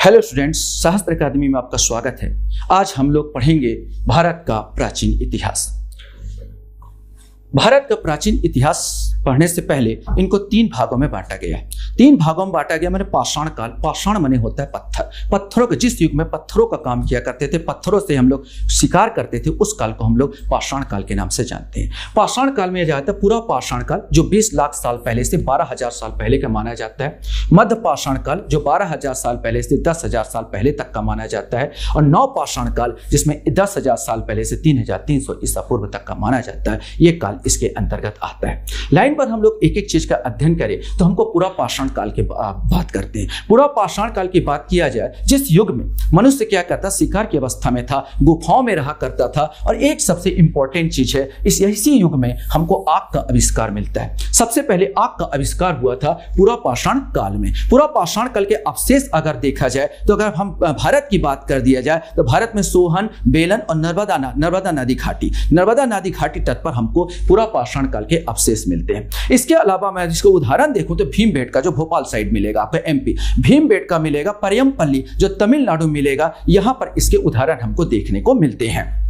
Hello students, सहस्त्र अकादमी में आपका स्वागत है। आज हम लोग पढ़ेंगे भारत का प्राचीन इतिहास। भारत का प्राचीन इतिहास पढ़ने से पहले इनको तीन भागों में बांटा गया है। तीन भागों में बांटा गया मैंने पाषाण काल। पाषाण माने होता है पत्थर। पत्थरों के जिस युग में पत्थरों का काम किया करते थे, पत्थरों से हम लोग शिकार करते थे, उस काल को हम लोग पाषाण काल के नाम से जानते हैं। पाषाण काल में जाता है पूरा पाषाण काल जो 20 लाख साल पहले से 12,000 साल पहले का माना जाता है। मध्य पाषाण काल जो 12,000 साल पहले से 10,000 साल पहले तक का माना जाता है। और नव पाषाण काल जिसमें 10,000 साल पहले से 3,300 ईसा पूर्व तक का माना जाता है। ये काल इसके अंतर्गत आता है। लाइन पर हम लोग एक एक चीज का अध्ययन करें तो हमको पूरा पाषाण काल के बात करते हैं। पूरा पाषाण काल की बात किया जाए, जिस युग में मनुष्य क्या करता, शिकार की अवस्था में था, गुफाओं में रहा करता था। और एक सबसे इंपॉर्टेंट चीज है, इसी युग में हमको आग का आविष्कार मिलता है। सबसे पहले आग का आविष्कार हुआ था पूरा पाषाण काल में। पूरा पाषाण काल के अवशेष अगर देखा जाए तो अगर हम भारत की बात कर दिया जाए तो भारत में सोहन, बेलन और नर्मदा नदी घाटी तट पर हमको पूरा पाषाण काल के अवशेष मिलते हैं। इसके अलावा मैं इसको उदाहरण देखूं तो भीमबेटका जो भोपाल साइड मिलेगा आपको एमपी, भीमबेटका मिलेगा, परियमपल्ली जो तमिलनाडु मिलेगा, यहां पर इसके उदाहरण हमको देखने को मिलते हैं।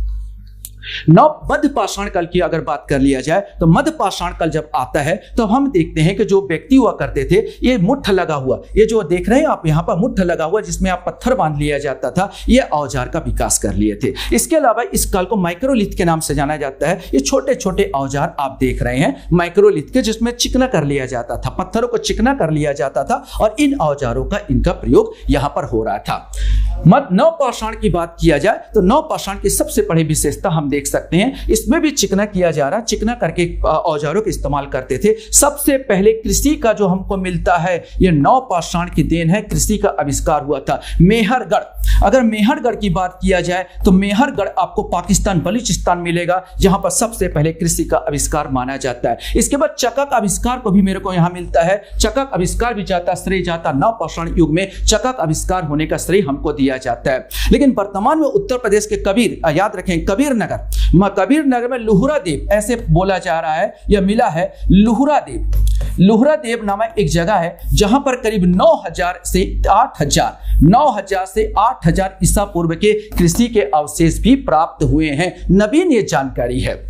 नव मध्य पाषाण काल की अगर बात कर लिया जाए तो मध्य पाषाण काल जब आता है तो हम देखते हैं कि जो व्यक्ति हुआ करते थे, ये मुट्ठ लगा हुआ, ये जो देख रहे हैं आप यहाँ पर मुट्ठ लगा हुआ जिसमें आप पत्थर बांध लिया जाता था, ये औजार का विकास कर लिए थे। इसके अलावा इस काल को माइक्रोलिथ के नाम से जाना जाता है। ये छोटे छोटे औजार आप देख रहे हैं माइक्रोलिथ के, जिसमें चिकना कर लिया जाता था, पत्थरों को चिकना कर लिया जाता था और इन औजारों का इनका प्रयोग यहां पर हो रहा था। नव पाषाण की बात किया जाए तो नव पाषाण की सबसे बड़ी विशेषता हम देख सकते हैं, इसमें भी चिकना किया जा रहा, चिकना करके औजारों का इस्तेमाल करते थे। सबसे पहले कृषि का जो हमको मिलता है ये नव पाषाण की देन है। कृषि का आविष्कार हुआ था मेहरगढ़। अगर मेहरगढ़ की बात किया जाए तो मेहरगढ़ आपको पाकिस्तान बलूचिस्तान मिलेगा, जहां पर सबसे पहले कृषि का आविष्कार माना जाता है। इसके बाद चक्का आविष्कार को भी मेरे को यहां मिलता है। चक्का आविष्कार भी श्रेय जाता नव पाषाण युग में, चक्का आविष्कार होने का श्रेय हमको दिया जाता है। लेकिन वर्तमान में उत्तर प्रदेश के याद रखें कबीर नगर में लुहुरा देव ऐसे बोला जा रहा है, यह मिला है लुहुरा देव नामक एक जगह है जहां पर करीब 9,000 से 8,000 ईसा पूर्व के कृषि के अवशेष भी प्राप्त हुए हैं। नवीन ये जानकारी है।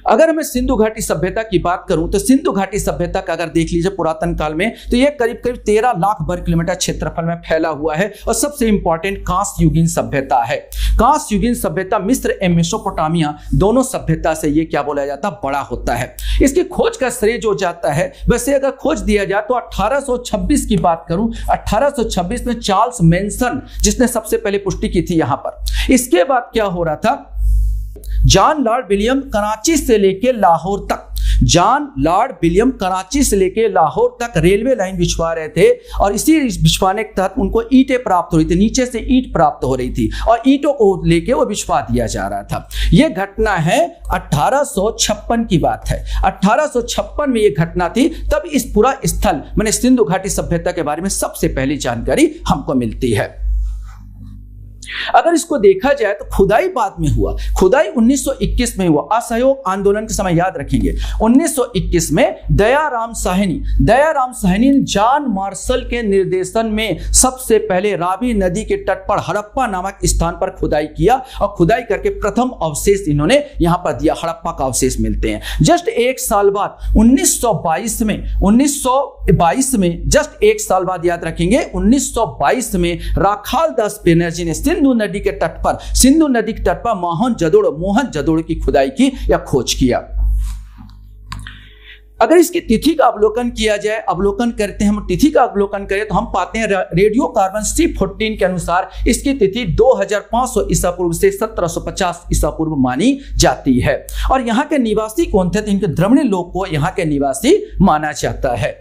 अगर मैं सिंधु घाटी सभ्यता की बात करूं तो सिंधु घाटी सभ्यता का अगर देख लीजिए पुरातन काल में तो यह करीब 13 लाख वर्ग किलोमीटर क्षेत्रफल में फैला हुआ है। और सबसे इंपॉर्टेंट कांस्य युगीन सभ्यता है। कांस्य युगीन सभ्यता मिस्र एवं मेसोपोटामिया दोनों सभ्यता से ये क्या बोला जाता, बड़ा होता है। इसकी खोज का श्रेय जो जाता है, वैसे अगर खोज दिया जाए तो 1826 की बात करूं, 1826 में चार्ल्स मैनसन जिसने सबसे पहले पुष्टि की थी यहां पर। इसके बाद क्या हो रहा था, जॉन लॉर्ड विलियम कराची से लेकर लाहौर तक रेलवे लाइन बिछवा रहे थे। और इसी बिछवाने के तहत उनको ईंटें प्राप्त हो रही थी, नीचे से ईंट प्राप्त हो रही थी और ईंटों को लेके वो बिछवा दिया जा रहा था। यह घटना है 1856 की बात है। 1856 में यह घटना थी। तब इस पूरा स्थल माने सिंधु घाटी सभ्यता के बारे में सबसे पहली जानकारी हमको मिलती है। अगर इसको देखा जाए तो खुदाई बाद में हुआ। खुदाई 1921 में हुआ, असहयोग आंदोलन के समय याद रखेंगे। 1921 में दयाराम साहनी ने जॉन मार्शल के निर्देशन में सबसे पहले रावी नदी के तट पर हड़प्पा नामक स्थान पर खुदाई किया और खुदाई करके प्रथम अवशेष इन्होंने यहां पर दिया। हड़प्पा का अवशेष मिलते हैं। जस्ट एक साल बाद 1922 में जस्ट एक साल बाद याद रखेंगे 1922 में राखाल दास बनर्जी ने सिंधु नदी के तट पर मोहनजोदड़ो की खुदाई की या खोज किया। अगर इसकी तिथि का अवलोकन किया जाए, तिथि का अवलोकन करें तो हम पाते हैं रेडियो कार्बन C14 के अनुसार इसकी तिथि 2500 ईसा पूर्व से 1750 ईसा पूर्व मानी जाती है। और यहाँ के निवासी कौन थे, तो इनके द्रविड़ लोग को यहाँ के निवासी माना जाता है।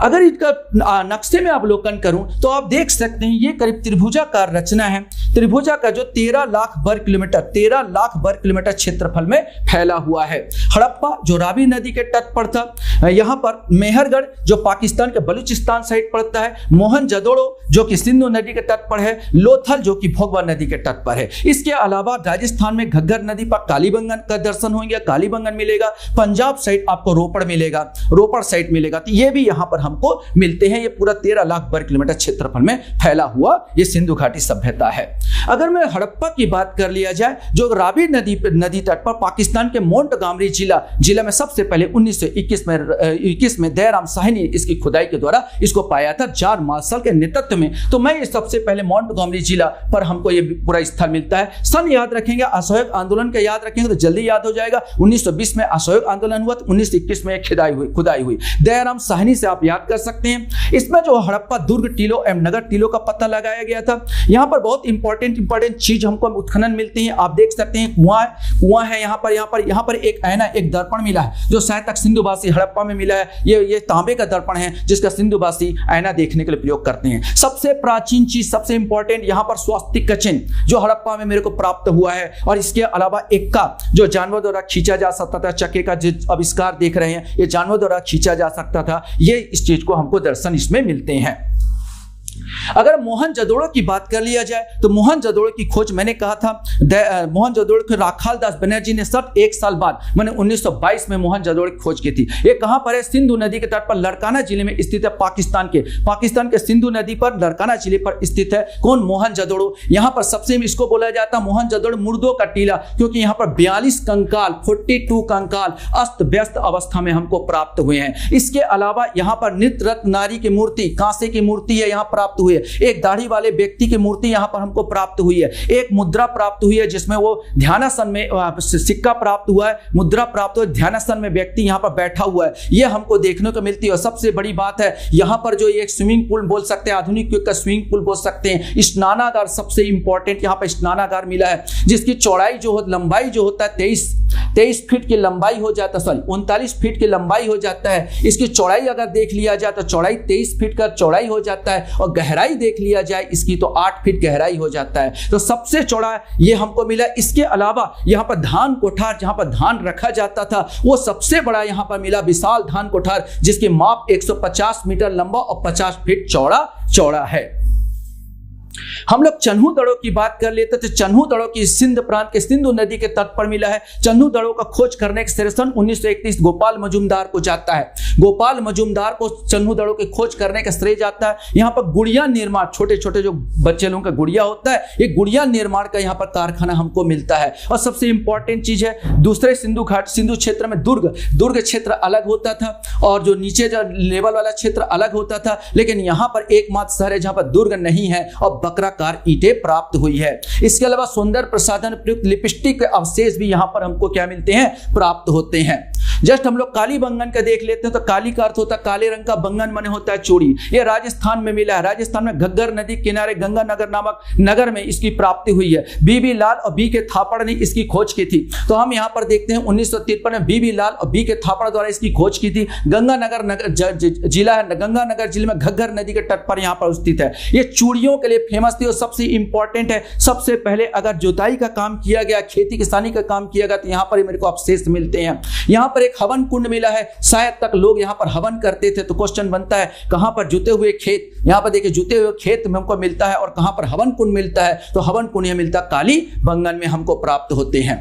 अगर इसका नक्शे में अवलोकन करूं तो आप देख सकते हैं ये करीब त्रिभुजाकार रचना है। त्रिभुजा का जो 13 लाख वर्ग किलोमीटर क्षेत्रफल में फैला हुआ है। हड़प्पा जो रावी नदी के तट पर था, यहाँ पर मेहरगढ़ जो पाकिस्तान के बलूचिस्तान साइड पड़ता है, मोहनजोदड़ो जो कि सिंधु नदी के तट पर है, लोथल जो कि भोगवा नदी के तट पर है। इसके अलावा राजस्थान में घग्गर नदी पर कालीबंगन का दर्शन होंगे, कालीबंगन मिलेगा। पंजाब साइड आपको रोपड़ मिलेगा, रोपड़ साइड मिलेगा, तो ये भी यहाँ पर हमको मिलते हैं। ये पूरा 13 लाख वर्ग किलोमीटर क्षेत्रफल में फैला हुआ ये सिंधु घाटी सभ्यता है। अगर मैं हड़प्पा की बात कर लिया जाए, जो रावी नदी तट पर पाकिस्तान के मोंटगोमरी जिला में सबसे पहले 1921 में दयाराम शाही ने इसकी खुदाई के द्वारा इसको पाया था, जॉर्ज मार्शल के नेतृत्व में। तो मैं सबसे पहले मोंटगोमरी जिला पर हमको ये पूरा स्थल मिलता है। सन याद रखेंगे, असहयोग आंदोलन का याद रखेंगे तो जल्दी याद हो जाएगा। 1920 में असहयोग आंदोलन हुआ, तो 1921 में खुदाई हुई। दयाराम साहनी से आप याद कर सकते हैं। इसमें जो हड़प्पा दुर्ग टीलों एवं नगर टीलों का पता लगाया गया था। यहाँ पर बहुत इंपॉर्टेंट चीज हमको उत्खनन मिलती है। आप देख सकते हैं कुआं है यहाँ पर एक आईना, एक दर्पण मिला है जो शायद तक सिंधुवासी हड़प्पा में मिला है। ये तांबे का दर्पण है जिसका सिंधुवासी आईना देखने के लिए प्रयोग करते हैं। सबसे प्राचीन चीज, सबसे इंपॉर्टेंट, यहाँ पर स्वास्तिक का चिन्ह जो हड़प्पा में मेरे को प्राप्त हुआ है। और इसके अलावा एक्का जो जानवर द्वारा खींचा जा सकता था, चक्के का जो आविष्कार देख रहे हैं, ये जानवर द्वारा खींचा जा सकता था। ये इस चीज को हमको दर्शन इसमें मिलते हैं। अगर मोहनजोदड़ो की बात कर लिया जाए तो मोहनजोदड़ो की खोज मैंने कहा था, मोहनजोदड़ो के राखाल दास बनर्जी ने सिर्फ 1 साल बाद मैंने 1922 में मोहनजोदड़ो की खोज की थी। ये कहां पर है? सिंधु नदी के तट पर लड़काना जिले में स्थित है। पाकिस्तान के सिंधु नदी पर लड़काना जिले पर स्थित है। कौन? मोहनजोदड़ो। यहां पर सबसे इसको बोला जाता है मोहनजोदड़ो मुर्दों का टीला, क्योंकि यहां पर 42 कंकाल अस्त व्यस्त अवस्था में हमको प्राप्त हुए हैं। इसके अलावा यहां पर नृत्य रत्न नारी की मूर्ति, कांसे की मूर्ति है, यहां प्राप्त हुई है। एक दाढ़ी वाले व्यक्ति की मूर्ति यहां पर हमको प्राप्त हुई है। एक मुद्रा प्राप्त हुई है जिसमें वो ध्यानासन में सिक्का प्राप्त हुआ है, मुद्रा प्राप्त हुआ, ध्यानासन में व्यक्ति यहां पर बैठा हुआ है, ये हमको देखने को मिलती है। और सबसे बड़ी बात है यहां पर जो एक स्विमिंग पूल बोल सकते हैं, आधुनिक युग का स्विमिंग पूल बोल सकते हैं। स्नानागार सबसे इंपॉर्टेंट यहां पर स्नानागार मिला है, जिसकी चौड़ाई लंबाई जो होता है 23 फीट की लंबाई हो जाता है, 39 फीट की लंबाई हो जाता है। इसकी चौड़ाई अगर देख लिया जाए तो चौड़ाई 23 फीट का चौड़ाई हो जाता है, और गहराई देख लिया जाए इसकी तो 8 फीट गहराई हो जाता है। तो सबसे चौड़ा ये हमको मिला। इसके अलावा यहाँ पर धान कोठार, जहां पर धान रखा जाता था, वो सबसे बड़ा यहाँ पर मिला, विशाल धान कोठार, जिसकी माप 150 मीटर लंबा और 50 फीट चौड़ा है। हम लोग चन्हू दड़ों की बात कर लेते थे। चन्हू दड़ों की सिंध प्रांत के सिंधु नदी के तट पर मिला है। चन्हू दड़ों का खोज करने का श्रेय 1931 गोपाल मजूमदार को जाता है। गोपाल मजूमदार को चन्हू दड़ों की खोज करने का श्रेय जाता है। यहाँ पर गुड़िया निर्माण, छोटे छोटे जो बच्चे लोगों का गुड़िया होता है, ये गुड़िया निर्माण का यहाँ पर कारखाना हमको मिलता है। और सबसे इंपॉर्टेंट चीज है, दूसरे सिंधु क्षेत्र में दुर्ग क्षेत्र अलग होता था, और जो नीचे जो लेवल वाला क्षेत्र अलग होता था। लेकिन यहाँ पर एकमात्र शहर है जहाँ पर दुर्ग नहीं है और बकराकार ईंटें प्राप्त हुई है। इसके अलावा सौंदर्य प्रसाधन प्रयुक्त लिपस्टिक के अवशेष भी यहाँ पर हमको क्या मिलते हैं? प्राप्त होते हैं। जस्ट हम लोग काली बंगन का देख लेते हैं तो काली का अर्थ होता है काले रंग का, बंगन माने होता है चूड़ी। ये राजस्थान में मिला है। राजस्थान में घग्गर नदी किनारे गंगानगर नामक नगर में इसकी प्राप्ति हुई है। बीबी लाल और बी के थापड़ ने इसकी खोज की थी। तो हम यहाँ पर देखते हैं 1953 में बीबी लाल और बी के थापड़ द्वारा इसकी खोज की थी। गंगानगर जिला है, गंगानगर जिले में घग्गर नदी के तट पर यहाँ पर स्थित है। ये चूड़ियों के लिए फेमस थी और सबसे इंपॉर्टेंट है। सबसे पहले अगर जुताई का काम किया गया, खेती किसानी का काम किया गया, तो यहाँ पर मेरे को अवशेष मिलते हैं। यहाँ पर एक हवन कुंड मिला है, शायद तक लोग यहाँ पर हवन करते थे। तो क्वेश्चन बनता है कहां पर जुते हुए खेत, यहाँ पर देखिए जुते हुए खेत में हमको मिलता है, और कहां पर हवन कुंड मिलता है? तो हवन कुंड यह मिलता है काली बंगन में हमको प्राप्त होते हैं।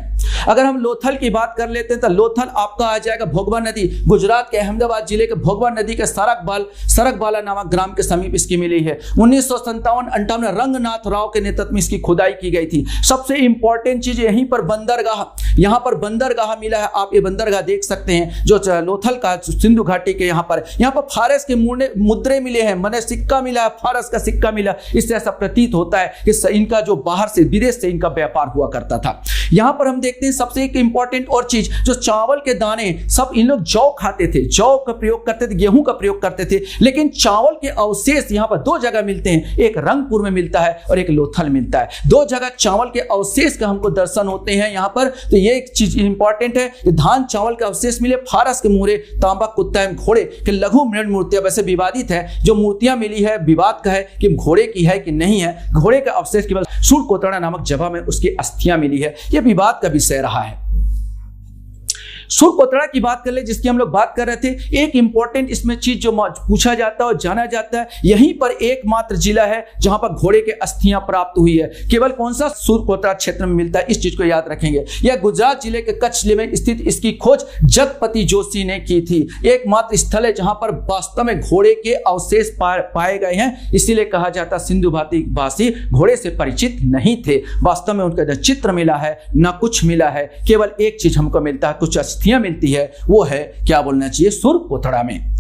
अगर हम लोथल की बात कर लेते हैं तो लोथल आपका आ जाएगा भोगवा नदी, गुजरात के अहमदाबाद जिले के भोगवा नदी के सरकबाला नामक ग्राम के समीप इसकी मिली है। 1957-58 रंगनाथ राव के नेतृत्व में इसकी खुदाई की गई थी। सबसे इंपॉर्टेंट चीज यहीं पर बंदरगाह, यहाँ पर बंदरगाह मिला है। आप ये बंदरगाह देख सकते हैं जो लोथल का सिंधु घाटी के यहाँ पर फारस के मुद्रे मिले हैं, मैंने सिक्का मिला है, फारस का सिक्का मिला। इससे ऐसा प्रतीत होता है कि इनका जो बाहर से विदेश से इनका व्यापार हुआ करता था। यहां पर हम देखते हैं सबसे एक इंपॉर्टेंट और चीज, जो चावल के दाने, सब इन लोग जौ खाते थे, जौ का प्रयोग करते थे, गेहूं का प्रयोग करते थे, लेकिन चावल के अवशेष यहां पर दो जगह मिलते हैं, एक रंगपुर में मिलता है और एक लोथल मिलता है। दो जगह चावल के अवशेष का हमको दर्शन होते हैं यहां पर। तो ये एक चीज इंपॉर्टेंट है, धान चावल के अवशेष मिले, फारस के मुहरे, तांबा, कुत्ता एवं घोड़े के लघु मृण मूर्तियां, वैसे विवादित है जो मूर्तियां मिली है, विवाद का है कि घोड़े की है कि नहीं है। घोड़े का अवशेष केवल सूरकोतड़ा नामक जगह में उसकी अस्थियां मिली है, यह विवाद का विषय रहा है। सूरकोतड़ा की बात कर ले, जिसकी हम लोग बात कर रहे थे, एक इंपॉर्टेंट इसमें चीज जो पूछा जाता है और जाना जाता है, यहीं पर एकमात्र जिला है जहां पर घोड़े के अस्थियां प्राप्त हुई है। केवल कौन सा? सूरकोतड़ा क्षेत्र में मिलता है, इस चीज को याद रखेंगे। यह गुजरात जिले के कच्छ जिले में स्थित, इसकी खोज जगपति जोशी ने की थी। एकमात्र स्थल है जहां पर वास्तव में घोड़े के अवशेष पाए गए हैं, इसीलिए कहा जाता सिंधु भाषी घोड़े से परिचित नहीं थे। वास्तव में उनका न चित्र मिला है न कुछ मिला है, केवल एक चीज हमको मिलता है, कुछ अस्थियां मिलती है, वो है क्या बोलना चाहिए? सूरकोतड़ा में।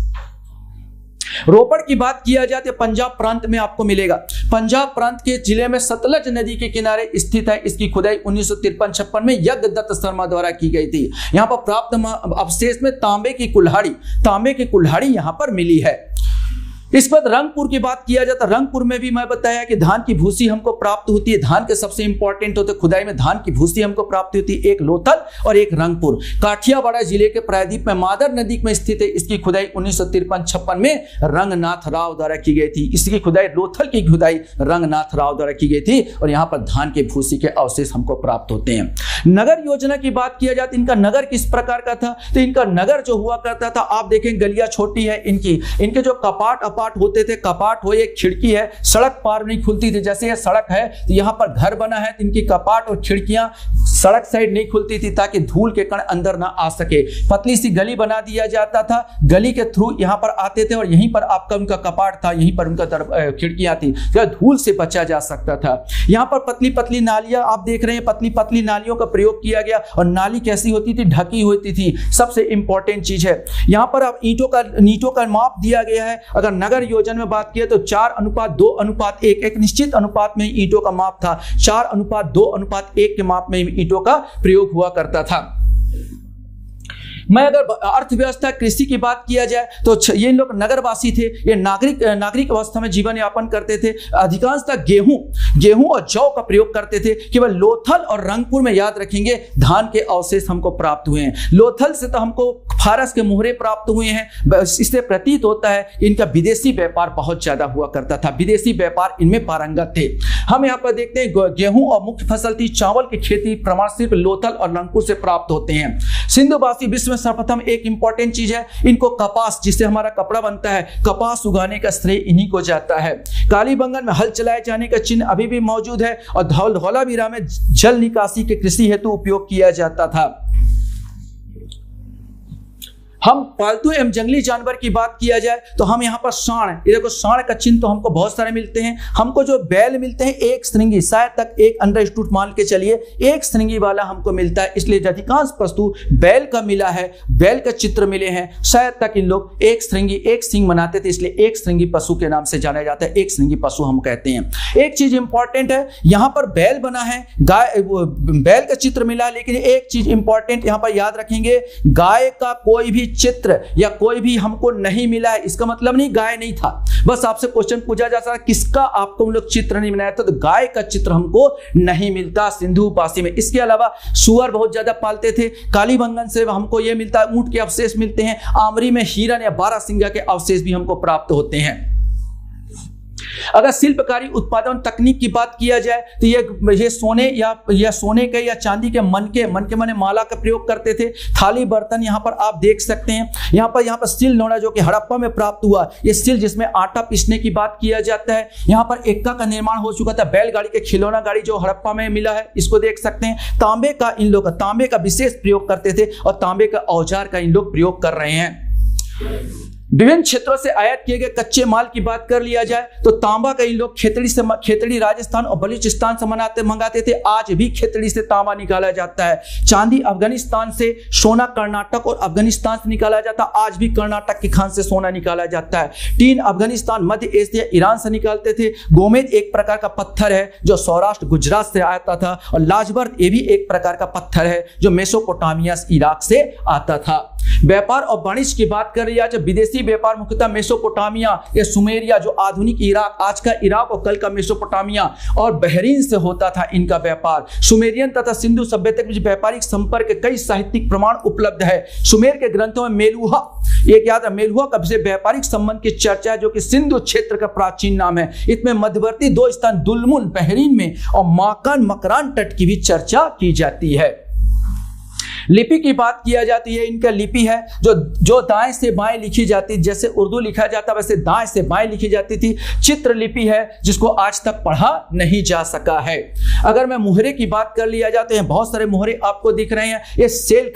रोपड़ की बात किया जाए तो पंजाब प्रांत में आपको मिलेगा। पंजाब प्रांत के जिले में सतलज नदी के किनारे स्थित है। इसकी खुदाई 1953-56 में यज्ञदत्त शर्मा द्वारा की गई थी। यहां पर प्राप्त अवशेष में तांबे की कुल्हाड़ी यहां पर मिली है। इस पर रंगपुर की बात किया जाता, रंगपुर में भी मैं बताया कि धान की भूसी हमको प्राप्त होती है। धान के सबसे इंपॉर्टेंट होते खुदाई में धान की भूसी हमको प्राप्त होती है, एक लोथल और एक रंगपुर। काठियावाड़ जिले के प्रायद्वीप में मादर नदी में स्थित है। इसकी खुदाई 1953-56 में रंगनाथ राव द्वारा की गई थी। इसकी खुदाई, लोथल की खुदाई रंगनाथ राव द्वारा की गई थी और यहाँ पर धान के भूसी के अवशेष हमको प्राप्त होते हैं। नगर योजना की बात किया जाए तो इनका नगर किस प्रकार का था? तो इनका नगर जो हुआ करता था, आप देखें गलियां छोटी है इनके जो कपाट होते थे, कपाट हो, एक खिड़की है, सड़क पार नहीं खुलती थी। जैसे ये सड़क है तो यहाँ पर घर बना है, तो इनकी कपाट और खिड़कियां सड़क साइड नहीं खुलती थी ताकि धूल के कण अंदर ना आ सके। पतली सी गली बना दिया जाता था, गली के थ्रू यहाँ पर आते थे और यहीं पर आपका उनका कपाट था, यहीं पर उनका खिड़कियां थी, धूल से बचा जा सकता था। यहाँ पर पतली पतली नालियां आप देख रहे हैं, पतली पतली नालियों का प्रयोग किया गया और नाली कैसी होती थी? ढकी होती थी। सबसे इंपॉर्टेंट चीज है यहाँ पर अब ईंटों का माप दिया गया है। अगर नगर योजना में बात किया तो 4:2:1 एक निश्चित अनुपात में ईंटों का माप था। 4:2:1 के माप में ईंटों का प्रयोग हुआ करता था। मैं अगर अर्थव्यवस्था कृषि की बात किया जाए तो ये लोग नगरवासी थे, ये नागरिक अवस्था में जीवन यापन करते थे। अधिकांशतः गेहूं और जौ का प्रयोग करते थे। केवल लोथल और रंगपुर में याद रखेंगे धान के अवशेष हमको प्राप्त हुए हैं। लोथल से तो हमको फारस के मुहरे प्राप्त हुए हैं। इससे प्रतीत होता है इनका विदेशी व्यापार बहुत ज्यादा हुआ करता था, विदेशी व्यापार इनमें पारंगत थे। हम यहाँ पर देखते हैं गेहूं और मुख्य फसल थी चावल की खेती प्रमाण सिर्फ लोथल और रंगपुर से प्राप्त होते हैं। सिंधुवासी विश्व में सर्वप्रथम एक इंपॉर्टेंट चीज है, इनको कपास, जिससे हमारा कपड़ा बनता है, कपास उगाने का श्रेय इन्हीं को जाता है। कालीबंगन में हल चलाए जाने का चिन्ह अभी भी मौजूद है और धौलावीरा में जल निकासी के कृषि हेतु उपयोग किया जाता था। हम पालतू एवं जंगली जानवर की बात किया जाए तो हम यहाँ पर सांड, ये देखो सांड का चिन्ह तो हमको बहुत सारे मिलते हैं। हमको जो बैल मिलते हैं एक श्रृंगी, शायद तक एक अंडरस्टूड मान के चलिए एक श्रृंगी वाला हमको मिलता है, इसलिए अधिकांश वस्तु बैल का मिला है, बैल का चित्र मिले हैं। शायद तक इन लोग एक श्रृंगी मनाते थे, इसलिए एक श्रृंगी पशु के नाम से जाना जाता है, एक श्रृंगी पशु हम कहते हैं। एक चीज इंपॉर्टेंट है, यहाँ पर बैल बना है, बैल का चित्र मिला, लेकिन एक चीज इंपॉर्टेंट यहाँ पर याद रखेंगे, गाय का कोई भी चित्र या कोई भी हमको नहीं मिला है। इसका मतलब नहीं गाय नहीं था, बस आपसे क्वेश्चन पूछा जा सकता किसका आपको हम लोग चित्र नहीं बनाया था, तो गाय का चित्र हमको नहीं मिलता सिंधुवासी में। इसके अलावा सुअर बहुत ज्यादा पालते थे। कालीबंगन से हमको यह मिलता है, ऊंट के अवशेष मिलते हैं। आमरी में हिरन या बारहसिंगा के अवशेष भी हमको प्राप्त होते हैं। अगर शिल्पकारी उत्पादन तकनीक की बात किया जाए तो ये सोने या सोने के या चांदी के मन के माने माला का प्रयोग करते थे। थाली बर्तन यहाँ पर आप देख सकते हैं। यहाँ पर सिल नोड़ा जो कि हड़प्पा में प्राप्त हुआ, ये सिल जिसमें आटा पीसने की बात किया जाता है। यहाँ पर एक्का का निर्माण हो चुका था। बैलगाड़ी के खिलौना गाड़ी जो हड़प्पा में मिला है, इसको देख सकते हैं। तांबे का विशेष प्रयोग करते थे और तांबे का औजार का इन लोग प्रयोग कर रहे हैं। विभिन्न क्षेत्रों से आयात किए गए कच्चे माल की बात कर लिया जाए तो तांबा का इन लोग खेतड़ी राजस्थान और बलूचिस्तान से मंगाते थे। आज भी खेतड़ी से तांबा निकाला जाता है। चांदी अफगानिस्तान से, सोना कर्नाटक और अफगानिस्तान से निकाला जाता है। आज भी कर्नाटक की खान से सोना निकाला जाता है। टीन अफगानिस्तान, मध्य एशिया, ईरान से निकालते थे। गोमेद एक प्रकार का पत्थर है जो सौराष्ट्र गुजरात से आता था। और लाजवर्द ये भी एक प्रकार का पत्थर है जो मेसोपोटामिया इराक से आता था। व्यापार और वाणिज्य की बात कर रही है, जब विदेशी व्यापार मुख्यतः मेसोपोटामिया या सुमेरिया जो आधुनिक इराक, आज का इराक और कल का मेसोपोटामिया और बहरीन से होता था इनका व्यापार। सुमेरियन तथा सिंधु सभ्यता के बीच व्यापारिक संपर्क के कई साहित्यिक प्रमाण उपलब्ध है। सुमेर के ग्रंथों में मेलुहा, एक याद है, मेलुहा कब से व्यापारिक संबंध की चर्चा है जो कि सिंधु क्षेत्र का प्राचीन नाम है। इसमें मध्यवर्ती दो स्थान दुलमुन बहरीन में और माकान मकरान तट की भी चर्चा की जाती है। लिपि की बात किया जाती है, इनका लिपि है जो दाएं से बाएं लिखी जाती, जैसे उर्दू लिखा जाता वैसे दाएं से बाएं लिखी जाती थी। चित्र लिपि है जिसको आज तक पढ़ा नहीं जा सका है। अगर मैं मुहरे की बात कर लिया जाते हैं, बहुत सारे मुहरे आपको दिख रहे हैं। ये सेल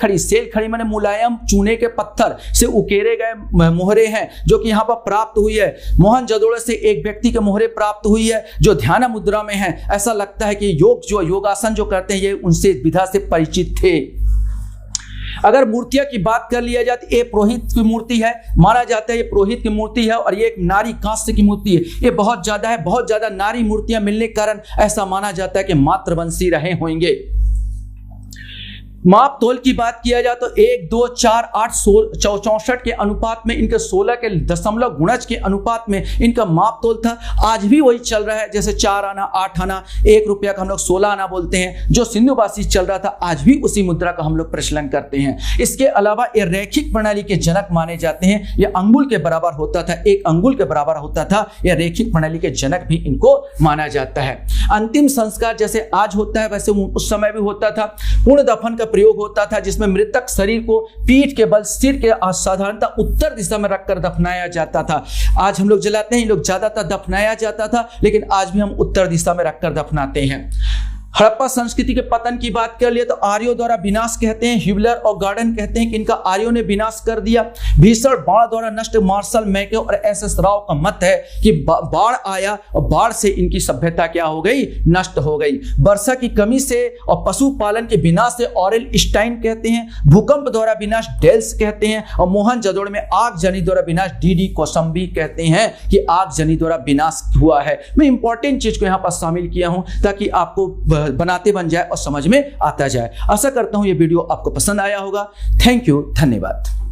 खड़ी माने मुलायम चूने के पत्थर से उकेरे गए मुहरे हैं जो कि यहाँ पर प्राप्त हुई है। मोहनजोदड़ो से एक व्यक्ति के मुहरे प्राप्त हुई है जो ध्यान मुद्रा में है। ऐसा लगता है कि योगासन जो करते हैं ये उनसे विधा से परिचित थे। अगर मूर्तियां की बात कर लिया जाती, ये पुरोहित की मूर्ति है, माना जाता है ये पुरोहित की मूर्ति है। और ये एक नारी कांस्य की मूर्ति है। ये बहुत ज्यादा नारी मूर्तियां मिलने के कारण ऐसा माना जाता है कि मातृवंशी रहे होंगे। माप तोल की बात किया जाए तो 1, 2, 4, 8, 64 के अनुपात में, इनके 16 के दशमलव गुणज के अनुपात में इनका माप तोल था। आज भी वही चल रहा है, जैसे 4 आना, 8 आना, 1 रुपया का हम लोग 16 आना बोलते हैं। जो सिंधुवासी चल रहा था आज भी उसी मुद्रा का हम लोग प्रचलन करते हैं। इसके अलावा ये रैखिक प्रणाली के जनक माने जाते हैं। ये अंगुल के बराबर होता था, 1 अंगुल के बराबर होता था। यह रैखिक प्रणाली के जनक भी इनको माना जाता है। अंतिम संस्कार जैसे आज होता है वैसे उस समय भी होता था। पूर्ण दफन का प्रयोग होता था जिसमें मृतक शरीर को पीठ के बल सिर के साधारणतः उत्तर दिशा में रखकर दफनाया जाता था। आज हम लोग जलाते हैं, लोग ज्यादातर दफनाया जाता था, लेकिन आज भी हम उत्तर दिशा में रखकर दफनाते हैं। हड़प्पा संस्कृति के पतन की बात कर लिए तो आर्यों द्वारा विनाश कहते हैं। ह्यूबलर और गार्डन कहते हैं कि इनका आर्यों ने विनाश कर दिया। भीषण बाढ़ द्वारा नष्ट। मार्शल मैके और एस.एस. राव का मत है कि बाढ़ आया और बाढ़ से इनकी सभ्यता क्या हो गई, नष्ट हो गई। वर्षा की कमी से और पशुपालन के विनाश से ऑरेल स्टाइन कहते हैं। भूकंप द्वारा विनाश डेल्स कहते हैं। और मोहनजोदड़ो में आगजनी द्वारा विनाश डी कोसंबी कहते हैं कि आगजनी द्वारा विनाश हुआ है। मैं इंपॉर्टेंट चीज को यहाँ पर शामिल किया हूं ताकि आपको बनाते बन जाए और समझ में आता जाए। आशा करता हूं ये वीडियो आपको पसंद आया होगा। थैंक यू, धन्यवाद।